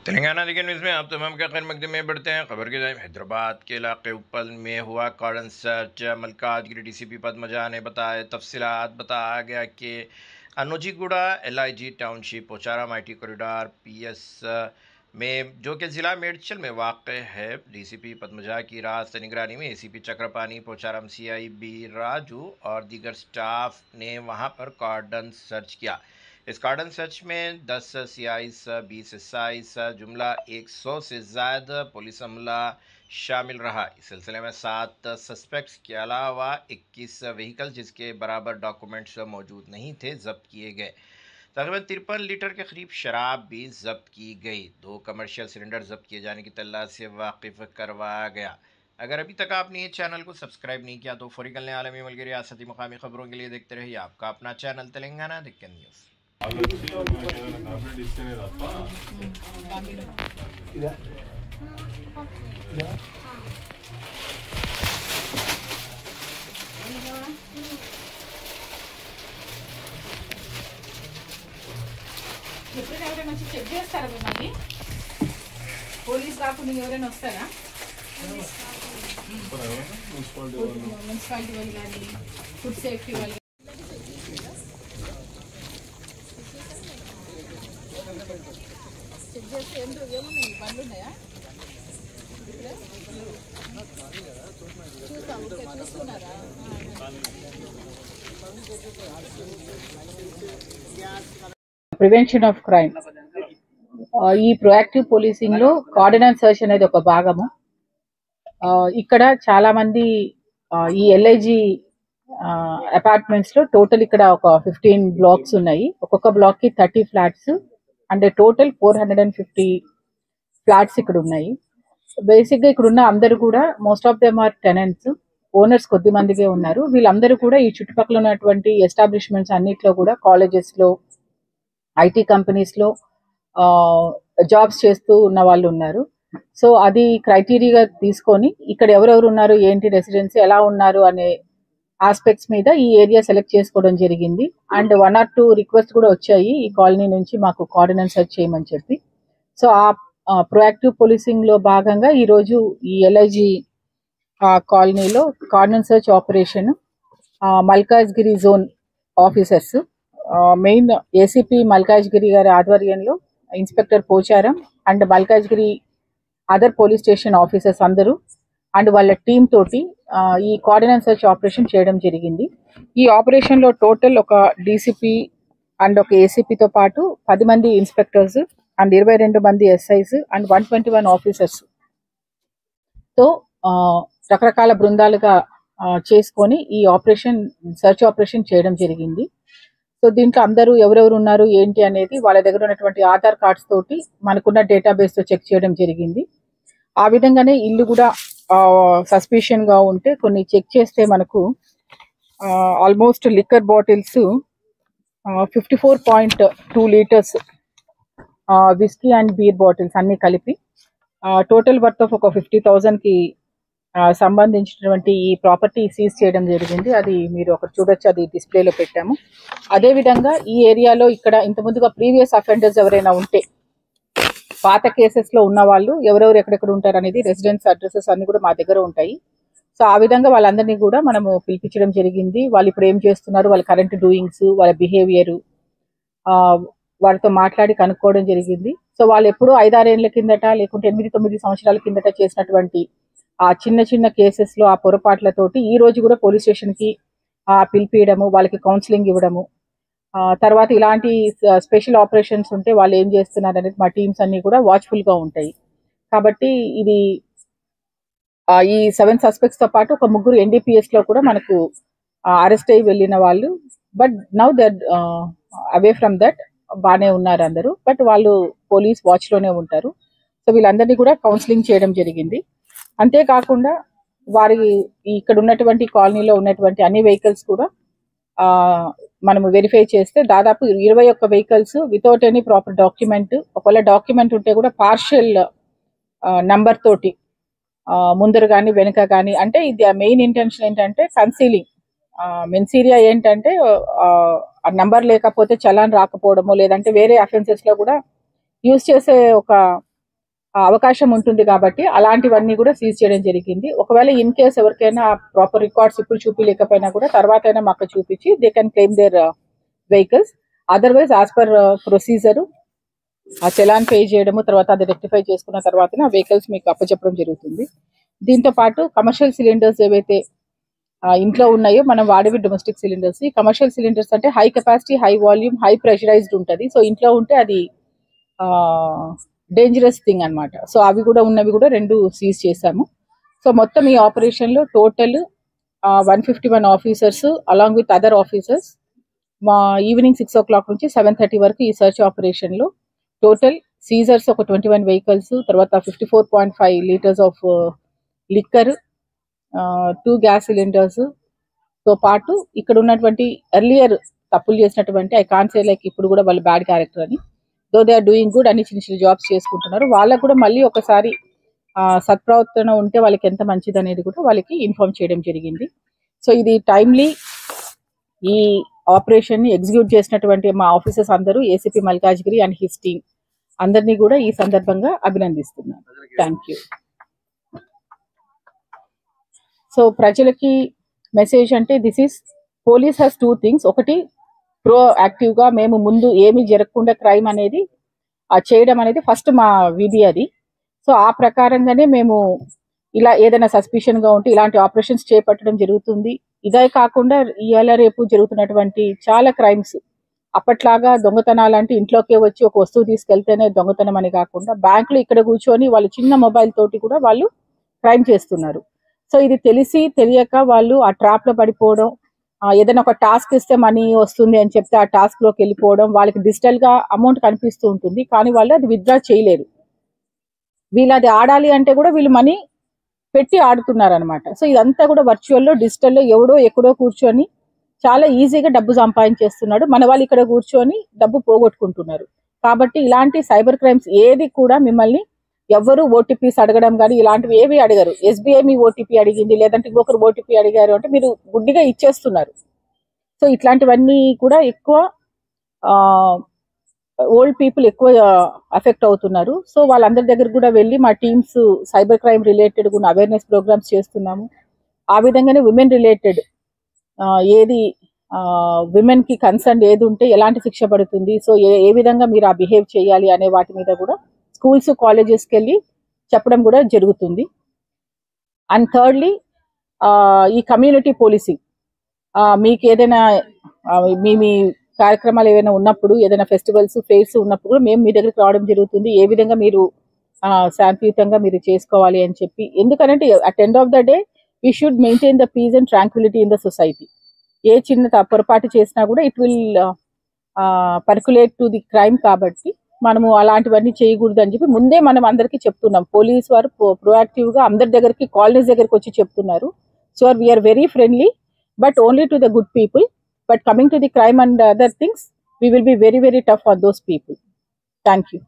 Telangana league news में आप तमाम का खैर मकदम में बढ़ते हैं। खबर के जानिब हैदराबाद के इलाके उपल में हुआ कार्डन सर्च। मलकाजगिरी डीसीपी पद्मजा ने बताया तफसीलात। बताया गया कि अनुजीगुड़ा LIG township Pocharam IT corridor PS में जो कि ज़िला मेडचल में वाक़ है। डीसीपी पद्मजा की रास्त निगरानी में ACP चक्रपानी, पोचाराम CIB राजू और दीगर स्टाफ ने वहां पर कार्डन सर्च किया। इस कार्डन सर्च में 10 CIs, 20 SIs, जुमला 100 से ज़्यादा पुलिस अमला शामिल रहा। इस सिलसिले में 7 सस्पेक्ट्स के अलावा 21 व्हीकल जिसके बराबर डॉक्यूमेंट्स मौजूद नहीं थे जब्त किए गए। तकरीबन 53 लीटर के करीब शराब भी जब्त की गई। 2 कमर्शियल सिलेंडर जब्त किए जाने की तल्ला से वाकिफ करवाया गया। अगर अभी तक आपने ये चैनल को सब्सक्राइब नहीं किया तो फौरी कल आलमी मुल्क रियासती मुकामी खबरों के लिए देखते रहिए आपका अपना चैनल तेलंगाना दिक्कत न्यूज़। ఎప్పుడైనా ఎవరైనా వచ్చి చెక్ చేస్తారా మిమ్మల్ని? పోలీస్ కాకుండా ఎవరైనా వస్తారా? మున్సిపాలిటీ వాళ్ళు కానీ ఫుడ్ సేఫ్టీ వాళ్ళు చెక్ చేస్తే ఏమున్నాయి బండ్లు ఉన్నాయా? చూస్తున్నారా? ప్రివెన్షన్ ఆఫ్ క్రైమ్ ఈ ప్రొయాక్టివ్ పోలీసింగ్ లో కార్డినెన్స్ సర్చ్ అనేది ఒక భాగము. ఇక్కడ చాలా మంది ఈ LIG అపార్ట్మెంట్స్ లో టోటల్ ఇక్కడ ఒక 15 బ్లాక్స్ ఉన్నాయి. ఒక్కొక్క బ్లాక్ కి 30 ఫ్లాట్స్ అంటే టోటల్ 450 ఫ్లాట్స్ ఇక్కడ ఉన్నాయి. బేసిక్ గా ఇక్కడ ఉన్న అందరూ కూడా most of them are tenants. Owners కొద్ది మందిగా ఉన్నారు. వీళ్ళందరూ కూడా ఈ చుట్టుపక్కల ఉన్నటువంటి ఎస్టాబ్లిష్మెంట్స్ అన్నిట్లో కూడా కాలేజెస్ లో, IT కంపెనీస్ లో జాబ్స్ చేస్తూ ఉన్న వాళ్ళు ఉన్నారు. సో అది క్రైటీరియాగా తీసుకొని ఇక్కడ ఎవరెవరు ఉన్నారు, ఏంటి రెసిడెన్సీ ఎలా ఉన్నారు అనే ఆస్పెక్ట్స్ మీద ఈ ఏరియా సెలెక్ట్ చేసుకోవడం జరిగింది. అండ్ 1 or 2 రిక్వెస్ట్ కూడా వచ్చాయి ఈ కాలనీ నుంచి మాకు కార్డినెన్స్ సెర్చ్ చేయమని చెప్పి. సో ఆ ప్రొయాక్టివ్ పోలీసింగ్ లో భాగంగా ఈ రోజు ఈ LIG కాలనీలో cordon search operation Malkajgiri zone officers main ACP Malkajgiri గారి ఆధ్వర్యంలో inspector Pocharam and Malkajgiri other police station officers అందరూ అండ్ వాళ్ళ టీమ్ తోటి ఈ కార్డినెన్స్ సెర్చ్ ఆపరేషన్ చేయడం జరిగింది. ఈ ఆపరేషన్ లో టోటల్ ఒక DCP అండ్ ఒక ACP తో పాటు 10 మంది ఇన్స్పెక్టర్స్ అండ్ 22 మంది SIs అండ్ 121 ఆఫీసర్స్ తో రకరకాల బృందాలుగా చేసుకొని ఈ ఆపరేషన్ సెర్చ్ ఆపరేషన్ చేయడం జరిగింది. సో దీంట్లో అందరూ ఎవరెవరు ఉన్నారు ఏంటి అనేది వాళ్ళ దగ్గర ఉన్నటువంటి ఆధార్ కార్డ్స్ తోటి మనకున్న డేటాబేస్ తో చెక్ చేయడం జరిగింది. ఆ విధంగానే ఇల్లు కూడా సస్పిషన్ గా ఉంటే కొన్ని చెక్ చేస్తే మనకు almost liquor bottles 54.2 litres whisky and beer bottles అన్ని కలిపి టోటల్ వర్త్ ఆఫ్ ఒక 50,000 కి సంబంధించినటువంటి ఈ ప్రాపర్టీ సీజ్ చేయడం జరిగింది. అది మీరు ఒకటి చూడొచ్చు, అది డిస్ప్లేలో పెట్టాము. అదే విధంగా ఈ ఏరియాలో ఇక్కడ ఇంత ముందుగా ప్రీవియస్ అఫెండర్స్ ఎవరైనా ఉంటే పాత కేసెస్ లో ఉన్న వాళ్ళు ఎవరెవరు ఎక్కడెక్కడ ఉంటారు అనేది రెసిడెన్స్ అడ్రసెస్ అన్ని కూడా మా దగ్గర ఉంటాయి. సో ఆ విధంగా వాళ్ళందరినీ కూడా మనము పిలిపించడం జరిగింది. వాళ్ళు ఇప్పుడు ఏం చేస్తున్నారు, వాళ్ళ కరెంట్ డూయింగ్స్, వాళ్ళ బిహేవియర్ వాళ్ళతో మాట్లాడి కనుక్కోవడం జరిగింది. సో వాళ్ళు ఎప్పుడు 5-6 ఏళ్ల కిందట లేకుంటే 8-9 సంవత్సరాల కిందట చేసినటువంటి ఆ చిన్న చిన్న కేసెస్ లో ఆ పొరపాట్లతోటి ఈ రోజు కూడా పోలీస్ స్టేషన్ కి పిలిపియడము, వాళ్ళకి కౌన్సిలింగ్ ఇవ్వడము, తర్వాత ఇలాంటి స్పెషల్ ఆపరేషన్స్ ఉంటే వాళ్ళు ఏం చేస్తున్నారు అనేది మా టీమ్స్ అన్ని కూడా వాచ్ఫుల్ గా ఉంటాయి. కాబట్టి ఇది ఈ 7 సస్పెక్ట్స్ తో పాటు ఒక 3 NDPS లో కూడా మనకు అరెస్ట్ అయ్యి వెళ్ళిన వాళ్ళు. But now they away from that, బాగానే ఉన్నారు అందరూ. బట్ వాళ్ళు పోలీస్ వాచ్ లోనే ఉంటారు. సో వీళ్ళందరినీ కూడా కౌన్సిలింగ్ చేయడం జరిగింది. అంతేకాకుండా వారి ఇక్కడ ఉన్నటువంటి కాలనీలో ఉన్నటువంటి అన్ని వెహికల్స్ కూడా మనము వెరిఫై చేస్తే దాదాపు 21 vehicles without any proper document, ఒకవేళ డాక్యుమెంట్ ఉంటే కూడా పార్షియల్ నంబర్ తోటి ముందర కానీ వెనుక కానీ, అంటే ఇది మెయిన్ ఇంటెన్షన్ ఏంటంటే కన్సీలింగ్. మెన్సీరియా ఏంటంటే ఆ నంబర్ లేకపోతే చలాన్ రాకపోవడము, లేదంటే వేరే అఫెన్సెస్ లో కూడా యూజ్ చేసే ఒక అవకాశం ఉంటుంది కాబట్టి అలాంటివన్నీ కూడా సీజ్ చేయడం జరిగింది. ఒకవేళ ఇన్ కేస్ ఎవరికైనా ప్రాపర్ రికార్డ్స్ ఇప్పుడు చూపించలేకపోయినా కూడా తర్వాత అయినా మాకు చూపించి they can claim their vehicles. Otherwise as per procedure ఆ చలాన్ పే చేయడము, తర్వాత అది రెక్టిఫై చేసుకున్న తర్వాత ఆ వెహికల్స్ మీకు అప్పచెప్పడం జరుగుతుంది. దీంతో పాటు కమర్షియల్ సిలిండర్స్ ఏవైతే ఇంట్లో ఉన్నాయో మనం వాడేవి డొమెస్టిక్ సిలిండర్స్. ఈ కమర్షియల్ సిలిండర్స్ అంటే high capacity, high volume, high pressurised ఉంటుంది. సో ఇంట్లో ఉంటే అది డేంజరస్ థింగ్ అన్నమాట. సో అవి కూడా ఉన్నవి కూడా 2 సీజ్ చేశాము. సో మొత్తం ఈ ఆపరేషన్లో total 151 officers along with other officers మా ఈవినింగ్ 6 o'clock నుంచి 7:30 వరకు ఈ సర్చ్ ఆపరేషన్లో టోటల్ సీజర్స్ ఒక 21 వెహికల్స్, తర్వాత 54.5 litres of liquor, 2 gas cylinders తో పాటు ఇక్కడ ఉన్నటువంటి ఎర్లియర్ తప్పులు చేసినటువంటి ఐ కాంట్ సే లైక్ ఇప్పుడు కూడా వాళ్ళు బ్యాడ్ క్యారెక్టర్ అని, though they are doing good అని చిన్న చిన్న జాబ్స్ చేసుకుంటున్నారు. వాళ్ళకు కూడా మళ్ళీ ఒకసారి సత్ప్రవర్తన ఉంటే వాళ్ళకి ఎంత మంచిది అనేది కూడా వాళ్ళకి ఇన్ఫార్మ్ చేయడం జరిగింది. సో ఇది టైమ్లీ ఈ ఆపరేషన్ ని ఎగ్జిక్యూట్ చేసినటువంటి మా ఆఫీసర్స్ అందరూ ACP Malkajgiri and his team అందరినీ కూడా ఈ సందర్భంగా అభినందిస్తున్నాను. Thank you. సో ప్రజలకి మెసేజ్ అంటే this is police has 2 things. ఒకటి ప్రో యాక్టివ్గా మేము ముందు ఏమీ జరగకుండా క్రైమ్ అనేది చేయడం అనేది ఫస్ట్ మా విధి అది. సో ఆ ప్రకారంగానే మేము ఇలా ఏదైనా సస్పిషన్గా ఉంటే ఇలాంటి ఆపరేషన్స్ చేపట్టడం జరుగుతుంది. ఇదే కాకుండా ఇవాళ రేపు జరుగుతున్నటువంటి చాలా క్రైమ్స్ అప్పట్లాగా దొంగతనాలు అంటే ఇంట్లోకే వచ్చి ఒక వస్తువు తీసుకెళ్తేనే దొంగతనం అని కాకుండా బ్యాంకులో ఇక్కడ కూర్చొని వాళ్ళు చిన్న మొబైల్ తోటి కూడా వాళ్ళు క్రైమ్ చేస్తున్నారు. సో ఇది తెలిసి తెలియక వాళ్ళు ఆ ట్రాప్లో పడిపోవడం, ఏదైనా ఒక టాస్క్ ఇస్తే మనీ వస్తుంది అని చెప్తే ఆ టాస్క్లోకి వెళ్ళిపోవడం, వాళ్ళకి డిజిటల్గా అమౌంట్ కనిపిస్తూ ఉంటుంది కానీ వాళ్ళు అది విత్డ్రా చేయలేరు. వీళ్ళు అది ఆడాలి అంటే కూడా వీళ్ళు మనీ పెట్టి ఆడుతున్నారు అనమాట. సో ఇదంతా కూడా వర్చువల్లో డిజిటల్లో ఎవడో ఎక్కడో కూర్చొని చాలా ఈజీగా డబ్బు సంపాదించేస్తున్నాడు, మన వాళ్ళు ఇక్కడ కూర్చొని డబ్బు పోగొట్టుకుంటున్నారు. కాబట్టి ఇలాంటి సైబర్ క్రైమ్స్ ఏది కూడా మిమ్మల్ని ఎవరు ఓటీపీస్ అడగడం కానీ ఇలాంటివి ఏవి అడగరు. ఎస్బీఐ మీ ఓటీపీ అడిగింది లేదంటే ఇంకొకరు ఓటీపీ అడిగారు అంటే మీరు గుడ్డిగా ఇచ్చేస్తున్నారు. సో ఇట్లాంటివన్నీ కూడా ఎక్కువ ఓల్డ్ పీపుల్ ఎక్కువ అఫెక్ట్ అవుతున్నారు. సో వాళ్ళందరి దగ్గర కూడా వెళ్ళి మా టీమ్స్ సైబర్ క్రైమ్ రిలేటెడ్ కూడా అవేర్నెస్ ప్రోగ్రామ్స్ చేస్తున్నాము. ఆ విధంగానే ఉమెన్ రిలేటెడ్ ఏది విమెన్ కి కన్సర్న్ ఏది ఉంటే ఎలాంటి శిక్ష పడుతుంది, సో ఏ విధంగా మీరు ఆ బిహేవ్ చేయాలి అనే వాటి మీద కూడా స్కూల్స్ కాలేజెస్కి వెళ్ళి చెప్పడం కూడా జరుగుతుంది. అండ్ థర్డ్లీ ఈ కమ్యూనిటీ పోలీసింగ్ మీకు ఏదైనా మీ కార్యక్రమాలు ఏవైనా ఉన్నప్పుడు ఏదైనా ఫెస్టివల్స్ ఫెయిర్స్ ఉన్నప్పుడు కూడా మేము మీ దగ్గరికి రావడం జరుగుతుంది. ఏ విధంగా మీరు శాంతియుతంగా మీరు చేసుకోవాలి అని చెప్పి, ఎందుకంటే at end of the day we should maintain the peace and tranquillity in the society. ఏ చిన్న పొరపాటు చేసినా కూడా it will percolate to the crime. కాబట్టి మనము అలాంటివన్నీ చేయకూడదు అని చెప్పి ముందే మనం అందరికీ చెప్తున్నాం. పోలీస్ వారు ప్రోయాక్టివ్గా అందరి దగ్గరికి కాలనీస్ దగ్గరికి వచ్చి చెప్తున్నారు. So we are very friendly but only to the good people. But coming to the crime and other things, we will be very, very tough on those people. Thank you.